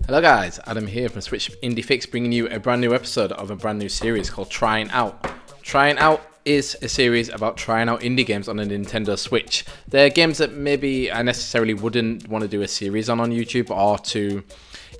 Hello guys, Adam here from Switch Indie Fix, bringing you a brand new episode of a brand new series called Tryin Out. Tryin Out is a series about trying out indie games on a Nintendo Switch. They're games that maybe I necessarily wouldn't want to do a series on YouTube, or to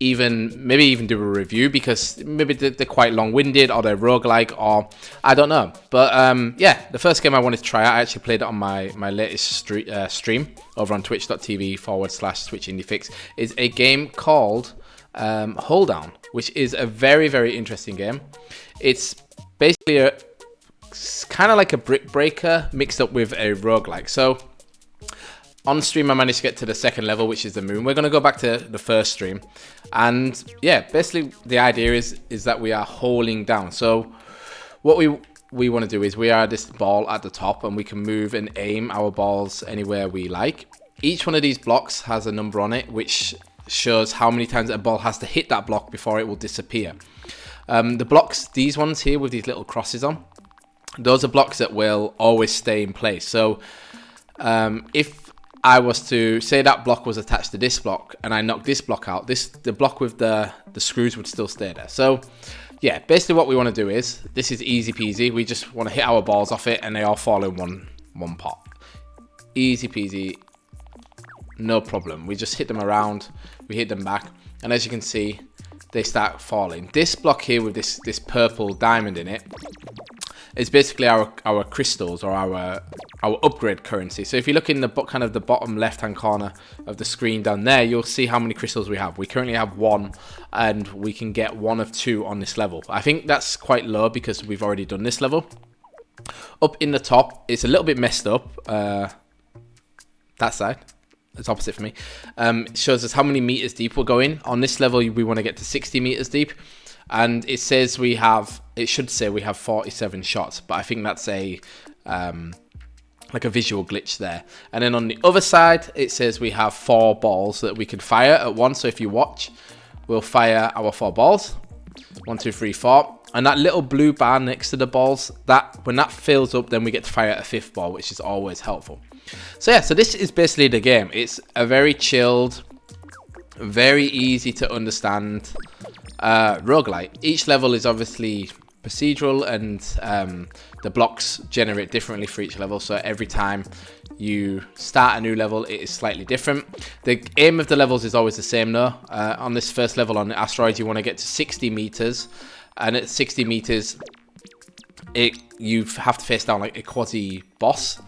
maybe even do a review, because maybe they're quite long-winded, or they're roguelike, or I don't know. But yeah, the first game I wanted to try out, I actually played it on my latest stream over on twitch.tv/Switch Indie Fix, is a game called HoleDown, which is a very, very interesting game. It's basically kind of like a brick breaker mixed up with a roguelike. So on stream I managed to get to the second level, which is the moon. We're going to go back to the first stream, and yeah, basically the idea is that we are holding down. So what we want to do is we are this ball at the top, and we can move and aim our balls anywhere we like. Each one of these blocks has a number on it, which shows how many times a ball has to hit that block before it will disappear. The blocks, these ones here with these little crosses on, those are blocks that will always stay in place. So if I was to say that block was attached to this block and I knock this block out, the block with the screws would still stay there. So yeah, basically what we want to do is, this is easy peasy. We just want to hit our balls off it and they all fall in one pot. Easy peasy, no problem. We just hit them around, we hit them back, and as you can see, they start falling. This block here with this purple diamond in it is basically our crystals, or our upgrade currency. So if you look in the kind of the bottom left hand corner of the screen down there, you'll see how many crystals we have. We currently have 1, and we can get 1 of 2 on this level. I think that's quite low because we've already done this level. Up in the top, it's a little bit messed up. That side, it's opposite for me. It shows us how many meters deep we're going. On this level, we want to get to 60 meters deep. And it says it should say we have 47 shots, but I think that's like a visual glitch there. And then on the other side, it says we have 4 balls that we can fire at once. So if you watch, we'll fire our 4 balls. 1, 2, 3, 4. And that little blue bar next to the balls, when that fills up, then we get to fire a 5th ball, which is always helpful. So yeah, so this is basically the game. It's a very chilled, very easy to understand roguelite. Each level is obviously procedural, and the blocks generate differently for each level. So every time you start a new level, it is slightly different. The aim of the levels is always the same though. On this first level on the asteroid, you want to get to 60 meters, and at 60 meters, you have to face down like a quasi boss,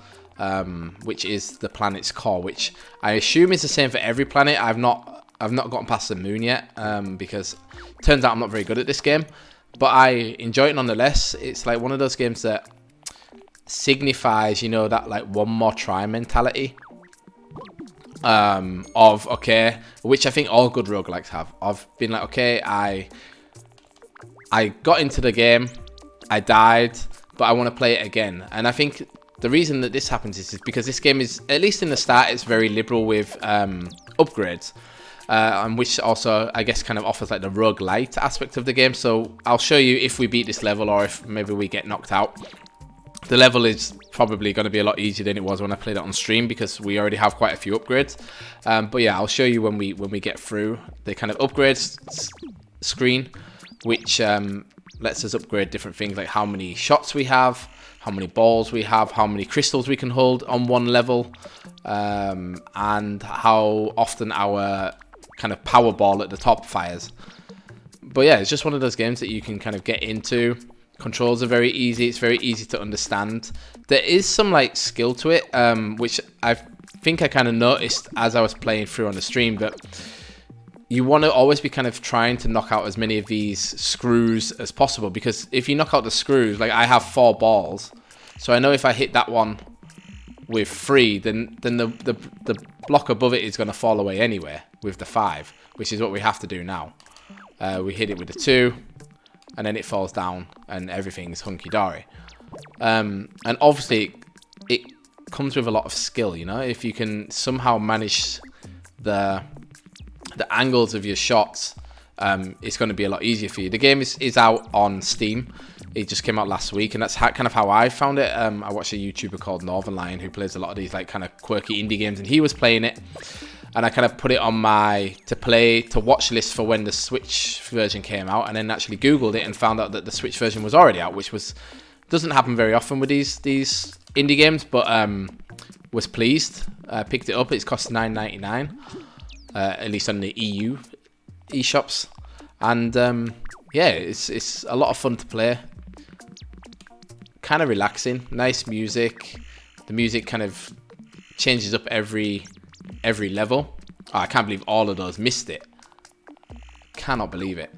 which is the planet's core, which I assume is the same for every planet. I've not gotten past the moon yet, because it turns out I'm not very good at this game, but I enjoy it nonetheless. It's like one of those games that signifies, you know, that like one more try mentality, of okay, which I think all good roguelikes have. I've been like, okay, I got into the game, I died, but I want to play it again. And I think the reason that this happens is because this game is, at least in the start, it's very liberal with upgrades. And which also, I guess, kind of offers like the Rogue-Lite aspect of the game. So I'll show you if we beat this level, or if maybe we get knocked out. The level is probably going to be a lot easier than it was when I played it on stream, because we already have quite a few upgrades. But yeah, I'll show you when we get through the kind of upgrades screen, which lets us upgrade different things, like how many shots we have, how many balls we have, how many crystals we can hold on one level, and how often our kind of power ball at the top fires. But yeah, it's just one of those games that you can kind of get into. Controls are very easy. It's very easy to understand. There is some like skill to it, which I think I kind of noticed as I was playing through on the stream, but you want to always be kind of trying to knock out as many of these screws as possible, because if you knock out the screws, like I have 4 balls, so I know if I hit that one with 3, then the block above it is going to fall away anyway with the 5, which is what we have to do now. We hit it with the 2, and then it falls down, and everything's hunky-dory. And obviously, it comes with a lot of skill, you know? If you can somehow manage the angles of your shots, it's going to be a lot easier for you. The game is out on Steam. It just came out last week, and that's kind of how I found it. I watched a YouTuber called Northern Lion who plays a lot of these like kind of quirky indie games, and he was playing it. and I kind of put it on my to watch list for when the Switch version came out, and then actually Googled it and found out that the Switch version was already out, which doesn't happen very often with these indie games, but was pleased. Picked it up. It's cost $9.99, at least on the EU eShops, and yeah, it's a lot of fun to play. Kind of relaxing, nice music. The music kind of changes up every level. Oh, I can't believe all of those missed it. Cannot believe it.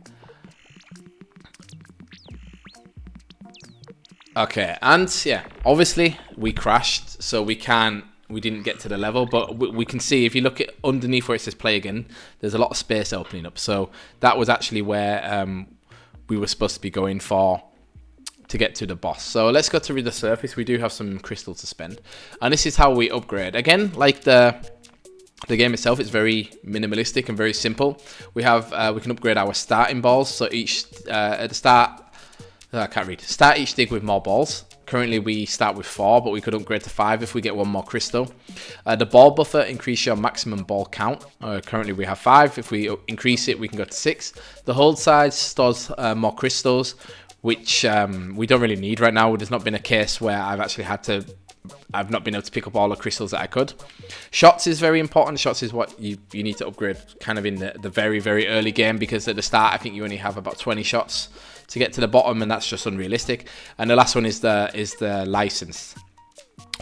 Okay, and yeah, obviously we crashed, so we didn't get to the level, but we can see if you look at underneath where it says play again, there's a lot of space opening up. So that was actually where we were supposed to be going for to get to the boss. So let's go to the surface. We do have some crystals to spend, and this is how we upgrade. Again, like the game itself, it's very minimalistic and very simple. We can upgrade our starting balls. So each at the start, I can't read. Start each dig with more balls. Currently we start with 4, but we could upgrade to 5 if we get one more crystal. The ball buffer increase your maximum ball count. Currently we have 5. If we increase it, we can go to 6. The hold size stores more crystals, which we don't really need right now. There's not been a case where I've not been able to pick up all the crystals that I could. Shots is very important. Shots is what you need to upgrade kind of in the very, very early game, because at the start I think you only have about 20 shots to get to the bottom, and that's just unrealistic. And the last one is the license,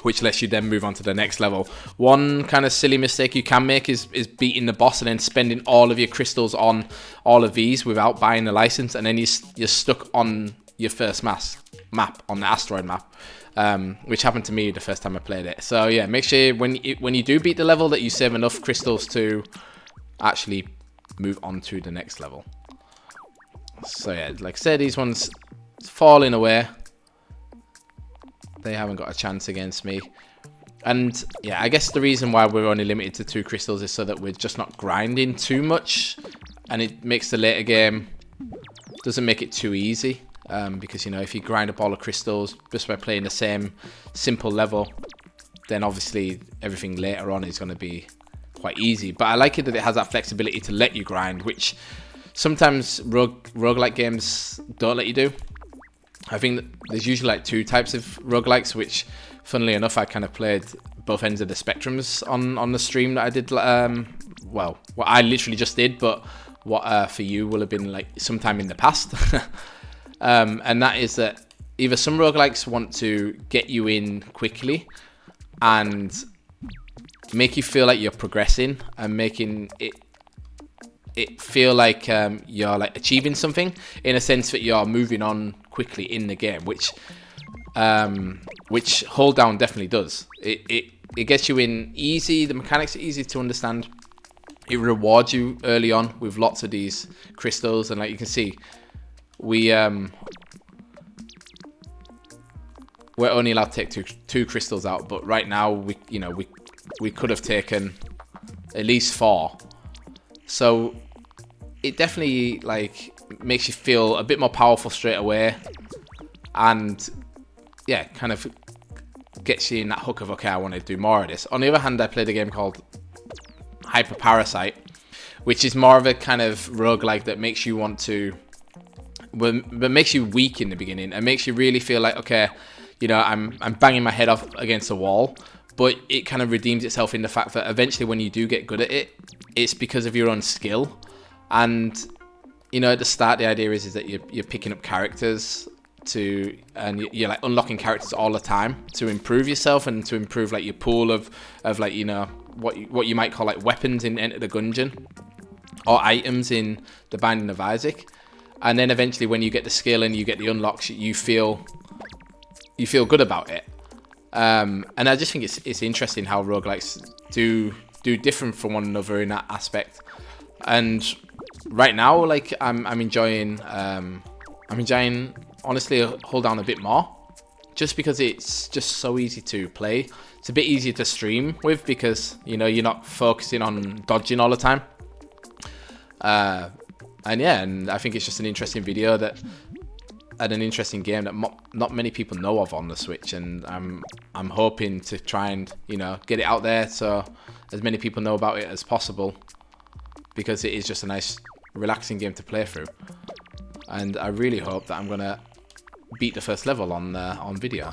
which lets you then move on to the next level. One kind of silly mistake you can make is beating the boss and then spending all of your crystals on all of these without buying the license, and then you're stuck on your first map on the asteroid map. Which happened to me the first time I played it. So yeah, make sure when you do beat the level that you save enough crystals to actually move on to the next level. So yeah, like I said, these ones falling away. They haven't got a chance against me. And yeah, I guess the reason why we're only limited to 2 crystals is so that we're just not grinding too much, and it makes the later game, doesn't make it too easy. Because, you know, if you grind up all the crystals just by playing the same simple level, then obviously everything later on is going to be quite easy. But I like it that it has that flexibility to let you grind, which sometimes roguelike games don't let you do. I think that there's usually like 2 types of roguelikes, which funnily enough I kind of played both ends of the spectrums on the stream that I did. Well, what I literally just did, but what for you will have been like sometime in the past. And that is that either some roguelikes want to get you in quickly and make you feel like you're progressing and making it feel like you're like achieving something, in a sense that you're moving on quickly in the game, which HoleDown definitely does. It gets you in easy. The mechanics are easy to understand. It rewards you early on with lots of these crystals, and like you can see, we're only allowed to take two crystals out, but right now we could have taken at least 4. So it definitely like makes you feel a bit more powerful straight away, and yeah, kind of gets you in that hook of, okay, I want to do more of this. On the other hand, I played a game called Hyper Parasite, which is more of a kind of roguelike that makes you want to, but makes you weak in the beginning and makes you really feel like, okay, you know, I'm banging my head off against a wall, but it kind of redeems itself in the fact that eventually when you do get good at it, it's because of your own skill. And you know, at the start, the idea is that you're picking up characters and you're like unlocking characters all the time to improve yourself and to improve like your pool of like, you know, what you might call like weapons in Enter the Gungeon, or items in The Binding of Isaac. And then eventually when you get the skill and you get the unlocks, you feel good about it. And I just think it's interesting how roguelikes do different from one another in that aspect. And right now, like I'm enjoying honestly HoleDown a bit more, just because it's just so easy to play. It's a bit easier to stream with because, you know, you're not focusing on dodging all the time. And yeah, and I think it's just an interesting video that at an interesting game that not many people know of on the Switch, and I'm hoping to try and, you know, get it out there so as many people know about it as possible, because it is just a nice relaxing game to play through. And I really hope that I'm gonna beat the first level on video.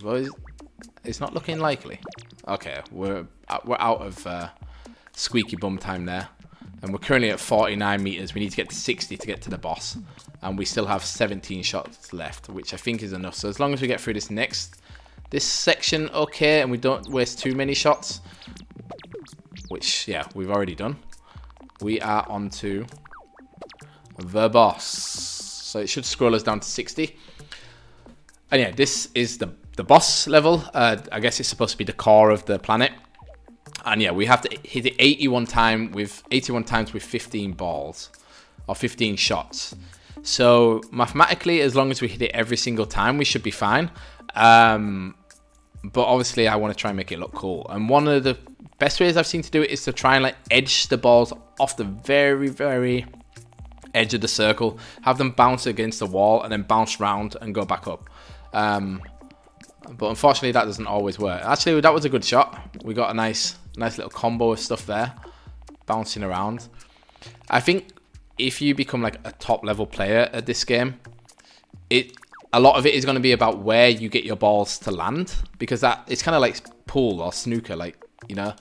Well, it's not looking likely. Okay, we're out of squeaky bum time there, and we're currently at 49 meters. We need to get to 60 to get to the boss, and we still have 17 shots left, which I think is enough. So as long as we get through this section okay, and we don't waste too many shots, which, yeah, we've already done, we are on to the boss. So it should scroll us down to 60. And yeah, this is the boss level. I guess it's supposed to be the core of the planet. And yeah, we have to hit it 81 times with 15 balls, or 15 shots. So mathematically, as long as we hit it every single time, we should be fine. But obviously, I want to try and make it look cool. And one of the best ways I've seen to do it is to try and like edge the balls off the very, very edge of the circle, have them bounce against the wall, and then bounce round and go back up. But unfortunately, that doesn't always work. Actually, that was a good shot. We got a nice little combo of stuff there, bouncing around. I think if you become like a top level player at this game, a lot of it is going to be about where you get your balls to land, because it's kind of like pool or snooker, like, you know,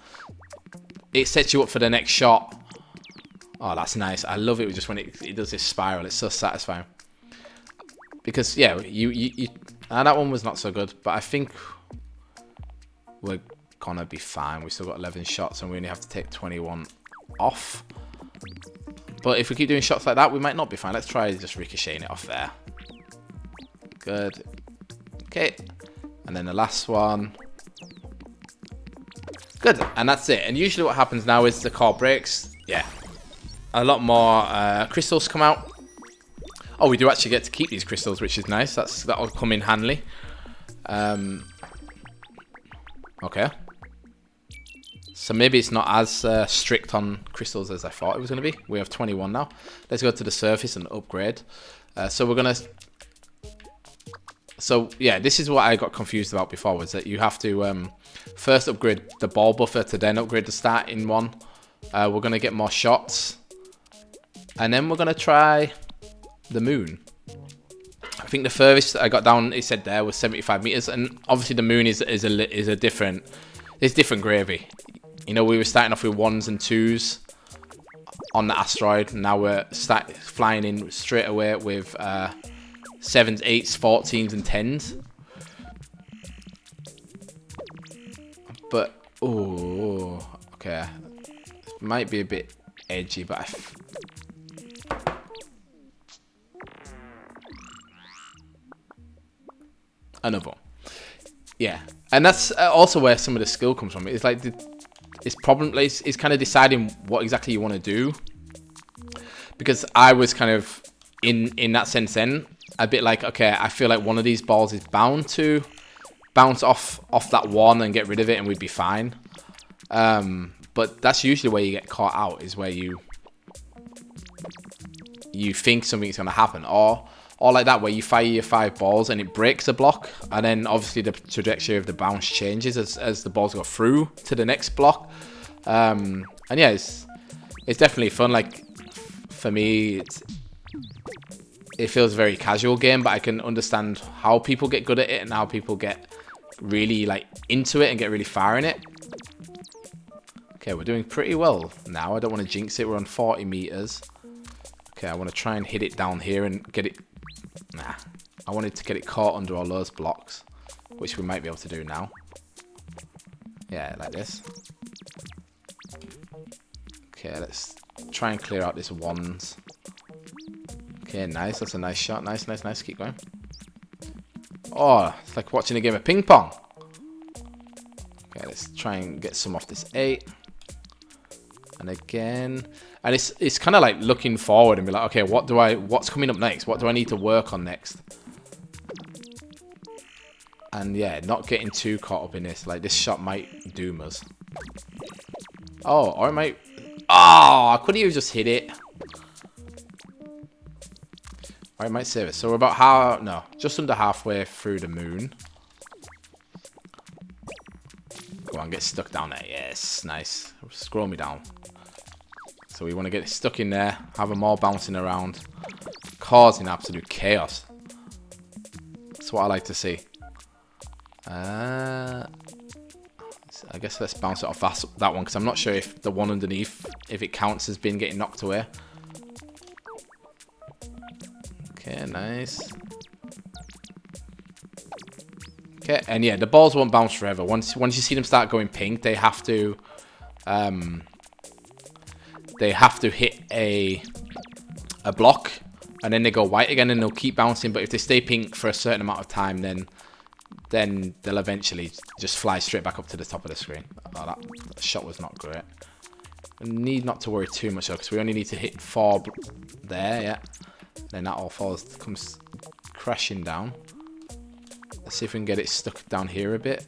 it sets you up for the next shot. Oh, that's nice. I love it just when it does this spiral. It's so satisfying. Because, yeah, that one was not so good, but I think we're gonna be fine. We still got 11 shots, and we only have to take 21 off. But if we keep doing shots like that, we might not be fine. Let's try just ricocheting it off there. Good. Okay. And then the last one. Good. And that's it. And usually what happens now is the core breaks. Yeah. A lot more crystals come out. Oh, we do actually get to keep these crystals, which is nice. That'll come in handy. Okay. So maybe it's not as strict on crystals as I thought it was going to be. We have 21 now. Let's go to the surface and upgrade. So we're going to... So, yeah, this is what I got confused about before, was that you have to first upgrade the ball buffer to then upgrade the starting one. We're going to get more shots. And then we're going to try the moon. I think the furthest I got down, it said there, was 75 meters. And obviously the moon is a different... It's different gravy. You know, we were starting off with 1s and 2s on the asteroid. Now we're flying in straight away with 7s, 8s, 14s, and 10s. But, oh, okay. It might be a bit edgy, but another one. Yeah. And that's also where some of the skill comes from. It's like it's kind of deciding what exactly you want to do. Because I was kind of in that sense then a bit like, okay, I feel like one of these balls is bound to bounce off that one and get rid of it, and we'd be fine. But that's usually where you get caught out, is where you think something's going to happen, or like that, where you fire your 5 balls and it breaks a block, and then obviously the trajectory of the bounce changes as the balls go through to the next block. And yeah, it's definitely fun. Like, for me, it feels a very casual game, but I can understand how people get good at it and how people get really like into it and get really far in it. Okay, we're doing pretty well now. I don't want to jinx it. We're on 40 meters. Okay, I want to try and hit it down here and get it. Nah, I wanted to get it caught under all those blocks, which we might be able to do now. Yeah, like this. Okay, let's try and clear out this 1s. Okay, nice. That's a nice shot. Nice, nice, nice. Keep going. Oh, it's like watching a game of ping pong. Okay, let's try and get some off this 8. And again, and it's kind of like looking forward and be like, okay, what's coming up next? What do I need to work on next? And yeah, not getting too caught up in this. Like, this shot might doom us. Oh, or it might... Oh, I could have just hit it. Or it might save us. So we're about just under halfway through the moon. Go on, get stuck down there. Yes, nice. Scroll me down. So we want to get stuck in there, have them all bouncing around, causing absolute chaos. That's what I like to see. I guess let's bounce it off that one, because I'm not sure if the one underneath, if it counts as being getting knocked away. Okay, nice. Okay, and yeah, the balls won't bounce forever. Once you see them start going pink, they have to hit a block, and then they go white again, and they'll keep bouncing. But if they stay pink for a certain amount of time, then they'll eventually just fly straight back up to the top of the screen. Oh, that shot was not great. We need not to worry too much though, because we only need to hit 4 there, yeah. Then that all comes crashing down. Let's see if we can get it stuck down here a bit.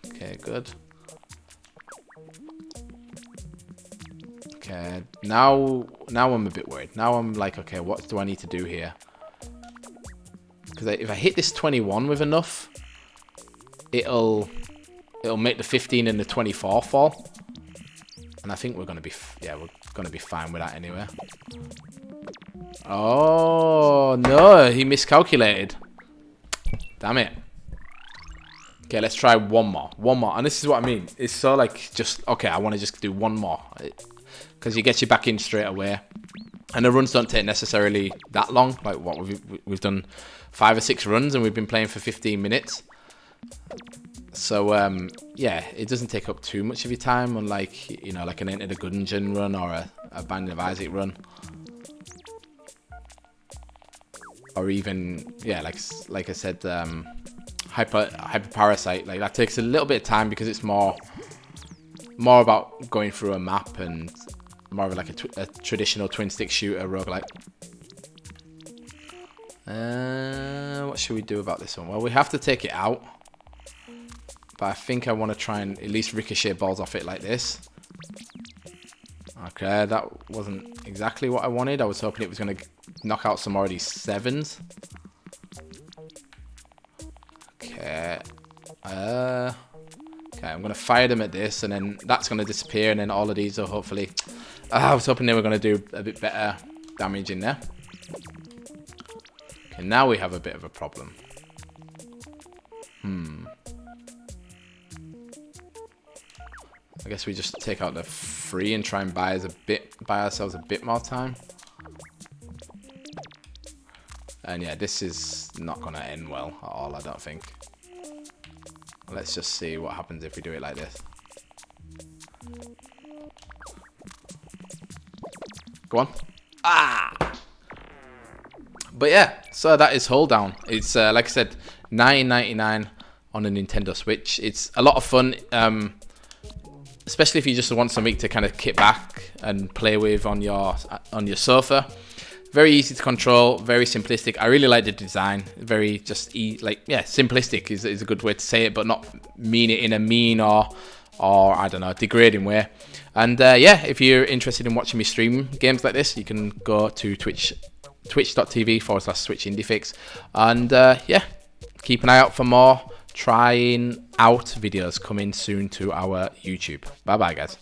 Okay, good. Okay, now I'm a bit worried. Now I'm like, okay, what do I need to do here? Because if I hit this 21 with enough, it'll make the 15 and the 24 fall. And I think we're gonna be fine with that anyway. Oh no, he miscalculated. Damn it. Okay, let's try one more. And this is what I mean. It's so like, just, okay, I want to just do one more. Because it gets you back in straight away. And the runs don't take necessarily that long. Like, what, we've done 5 or 6 runs, and we've been playing for 15 minutes. So, yeah, it doesn't take up too much of your time, unlike, you know, like an Enter the Gungeon run or a Binding of Isaac run. Or even, yeah, like I said, Hyper Parasite, like that takes a little bit of time because it's more about going through a map and more of like a traditional twin stick shooter roguelite. What should we do about this one? Well, we have to take it out, but I think I want to try and at least ricochet balls off it like this. Okay, that wasn't exactly what I wanted. I was hoping it was going to knock out some more of these 7s. Okay. Okay, I'm going to fire them at this, and then that's going to disappear, and then all of these will hopefully... I was hoping they were going to do a bit better damage in there. Okay, now we have a bit of a problem. I guess we just take out the 3 and try and buy ourselves a bit more time. And yeah, this is not going to end well at all, I don't think. Let's just see what happens if we do it like this. Go on. Ah! But yeah, so that is HoleDown. It's, like I said, $9.99 on a Nintendo Switch. It's a lot of fun. Especially if you just want something to kind of kick back and play with on your sofa. Very easy to control, very simplistic. I really like the design. Very just simplistic is a good way to say it, but not mean it in a mean or I don't know, degrading way. And yeah, if you're interested in watching me stream games like this, you can go to twitch.tv/SwitchIndieFix, and yeah, keep an eye out for more trying out videos coming soon to our YouTube. Bye bye, guys.